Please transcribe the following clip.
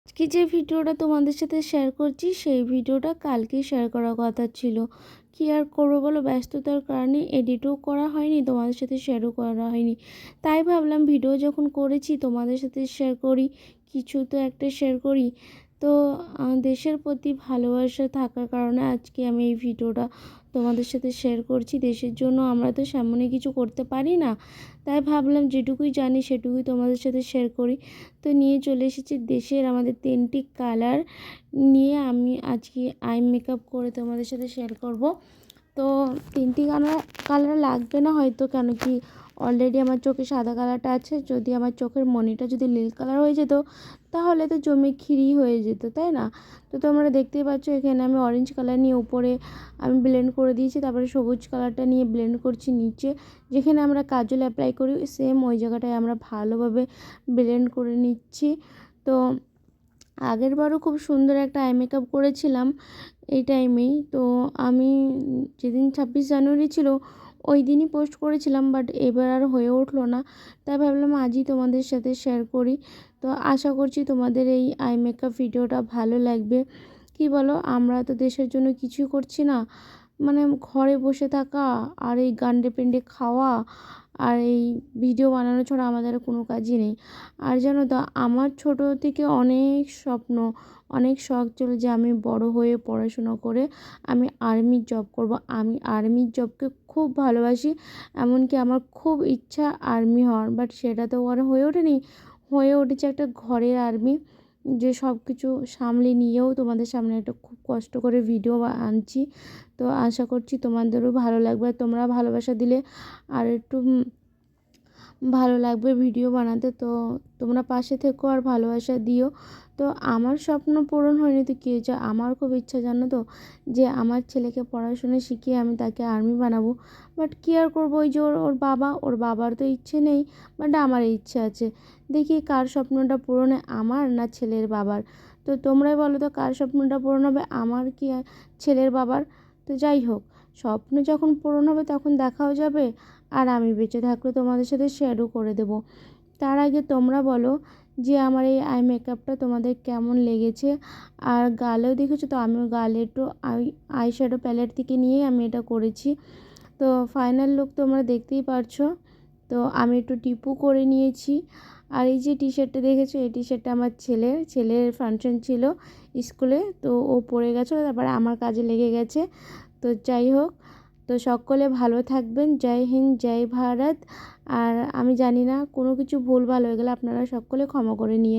আজকে যে ভিডিওটা তোমাদের সাথে শেয়ার করছি সেই ভিডিওটা কালকেই শেয়ার করার কথা ছিল। কি আর করবো বলো, ব্যস্ততার কারণে এডিটও করা হয়নি, তোমাদের সাথে শেয়ারও করা হয়নি। তাই ভাবলাম ভিডিও যখন করেছি তোমাদের সাথে শেয়ার করি, কিছু তো একটা শেয়ার করি। তো দেশের প্রতি ভালোবাসা থাকার কারণে আজকে আমি এই ভিডিওটা তোমাদের সাথে শেয়ার করছি। দেশের জন্য আমরা তো সামনে কিছু করতে পারি না, তাই ভাবলাম যেটুকুই জানি সেটুকুই তোমাদের সাথে শেয়ার করি। তো নিয়ে চলে এসেছি দেশের আমাদের 3টি কালার নিয়ে, আমি আজকে আই মেকআপ করে তোমাদের সাথে শেয়ার করব। তো 3টি কালার লাগবে না হয়তো, কেন কি অলরেডি আমার চোখে সাদা কালারটা আছে। যদি আমার চোখের মনিটা যদি নীল কালার হয়ে যেত তাহলে তো জমে খিরি হয়ে যেত, তাই না? তো তোমরা দেখতেই পাচ্ছ এখানে আমি অরেঞ্জ কালার নিয়ে উপরে আমি ব্লেন্ড করে দিয়েছি, তারপরে সবুজ কালারটা নিয়ে ব্লেন্ড করছি নিচে, যেখানে আমরা কাজল অ্যাপ্লাই করি সেম ওই জায়গাটায় আমরা ভালোভাবে ব্লেন্ড করে নিচ্ছি। তো আগের বারও খুব সুন্দর একটা আই মেকআপ করেছিলাম এই টাইমেই। তো আমি যেদিন 26 জানুয়ারি ছিল ওই দিনই পোস্ট করেছিলাম, বাট এবার আর হয়ে উঠলো না, তাই ভাবলাম আজই তোমাদের সাথে শেয়ার করি। তো আশা করছি তোমাদের এই আই মেকআপ ভিডিওটা ভালো লাগবে। কি বলো, আমরা তো দেশের জন্য কিছুই করছি না, মানে ঘরে বসে থাকা আর এই গান্ডে পেন্ডে খাওয়া আর এই ভিডিও বানানো ছাড়া আমাদের কোনো কাজই নেই। আর জানো তো, আমার ছোটো থেকে অনেক স্বপ্ন, অনেক শখ ছিল যে আমি বড় হয়ে পড়াশোনা করে আমি আর্মির জব করব। আমি আর্মির জবকে খুব ভালোবাসি, এমনকি আমার খুব ইচ্ছা আর্মি হওয়ার, বাট সেটা তো আর হয়ে ওঠেনি। হয়ে উঠেছে একটা ঘরের আর্মি, যে সব কিছু সামলে নিয়েও তোমাদের সামনে একটা খুব কষ্ট করে ভিডিও আনছি। তো আশা করছি তোমাদেরও ভালো লাগবে, তোমরা ভালোবাসা দিলে আর একটু ভালো লাগবে ভিডিও বানাতে। তো তোমরা পাশে থেকো আর ভালোবাসা দিও। তো আমার স্বপ্ন পূরণ হয়নি তো কী হয়েছে, আমার খুব ইচ্ছা জানো তো, যে আমার ছেলেকে পড়াশোনা শিখিয়ে আমি তাকে আর্মি বানাবো। বাট কী আর করবো, ওই যে ওর বাবার তো ইচ্ছে নেই, বাট আমার ইচ্ছে আছে। দেখি কার স্বপ্নটা পূরণ হয়, আমার না ছেলের বাবার। তো তোমরাই বলো তো কার স্বপ্নটা পূরণ হবে, আমার কি ছেলের বাবার? তো যাই হোক, স্বপ্ন যখন পূরণ হবে তখন দেখাও যাবে, আর আমি বেঁচে থাকলে তোমাদের সাথে শেয়ারও করে দেব। তার আগে তোমরা বলো যে আমার এই আই মেকআপটা তোমাদের কেমন লেগেছে। আর গালেও দেখেছো তো, আমিও গালে একটু আই শ্যাডো প্যালেট থেকে নিয়েই আমি এটা করেছি। তো ফাইনাল লুক তোমরা দেখতেই পারছো। তো আমি একটু টিপু করে নিয়েছি। আর এই যে টি শার্টটা দেখেছো, এই টি শার্টটা আমার ছেলের ফাংশন ছিল স্কুলে, তো ও পরে গেছিলো, তারপরে আমার কাজে লেগে গেছে। তো যাই হোক, তো সকলে ভালো থাকবেন। জয় হিন্দ, জয় ভারত। আর আমি জানি না কোনো কিছু ভুলভাল হয়ে গেলে আপনারা সকলে ক্ষমা করে নিয়ে